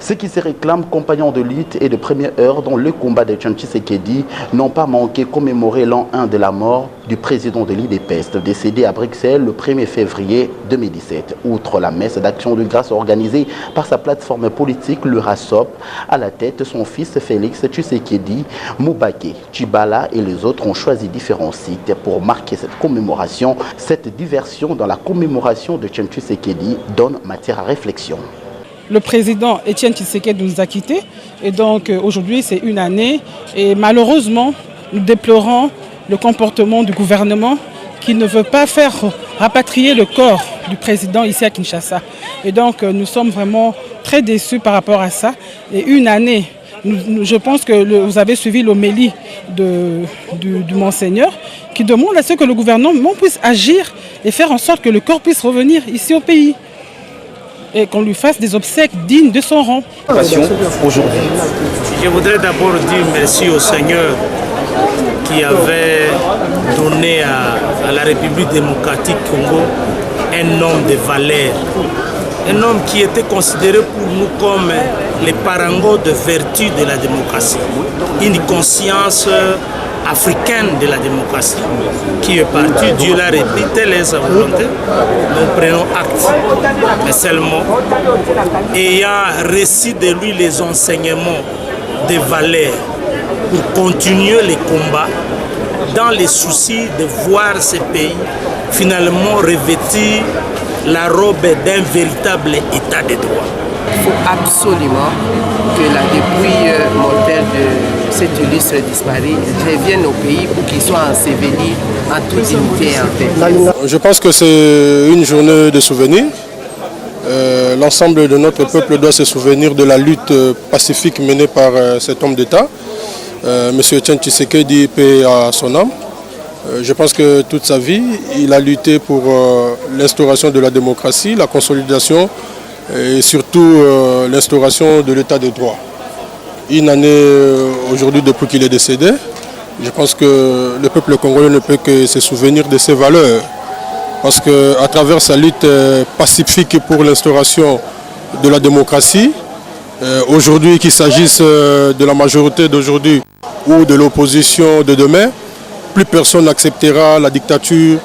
Ceux qui se réclament compagnons de lutte et de première heure dans le combat de Etienne Tshisekedi n'ont pas manqué commémorer l'an 1 de la mort du président de l'IDPEST, décédé à Bruxelles le 1er février 2017. Outre la messe d'action de grâce organisée par sa plateforme politique, le RASOP, à la tête son fils Félix Tshisekedi, Moubaké, Tchibala et les autres ont choisi différents sites pour marquer cette commémoration. Cette diversion dans la commémoration de Etienne Tshisekedi donne matière à réflexion. Le président Etienne Tshisekedi nous a quittés et donc aujourd'hui c'est une année et malheureusement nous déplorons le comportement du gouvernement qui ne veut pas faire rapatrier le corps du président ici à Kinshasa. Et donc nous sommes vraiment très déçus par rapport à ça. Et une année, je pense que vous avez suivi l'homélie du Monseigneur qui demande à ce que le gouvernement puisse agir et faire en sorte que le corps puisse revenir ici au pays. Et qu'on lui fasse des obsèques dignes de son rang. Aujourd'hui. Je voudrais d'abord dire merci au Seigneur qui avait donné à la République démocratique Congo un homme de valeur. Un homme qui était considéré pour nous comme les parangons de vertu de la démocratie. Une conscience africaine de la démocratie qui est partie, Dieu l'a répété, telle est sa volonté, nous prenons acte. Mais seulement, ayant reçu de lui les enseignements des valeurs pour continuer les combats dans les soucis de voir ce pays finalement revêtir la robe d'un véritable état de droit. Il faut absolument que la dépouille mortelle de cet illustre disparu revienne au pays pour qu'il soit enseveli en toute dignité et en paix. Je pense que c'est une journée de souvenirs. L'ensemble de notre peuple doit se souvenir de la lutte pacifique menée par cet homme d'État, M. Etienne Tshisekedi, paix à son âme. Je pense que toute sa vie, il a lutté pour l'instauration de la démocratie, la consolidation et surtout l'instauration de l'état de droit. Une année aujourd'hui depuis qu'il est décédé, je pense que le peuple congolais ne peut que se souvenir de ses valeurs. Parce qu'à travers sa lutte pacifique pour l'instauration de la démocratie, aujourd'hui qu'il s'agisse de la majorité d'aujourd'hui ou de l'opposition de demain, plus personne n'acceptera la dictature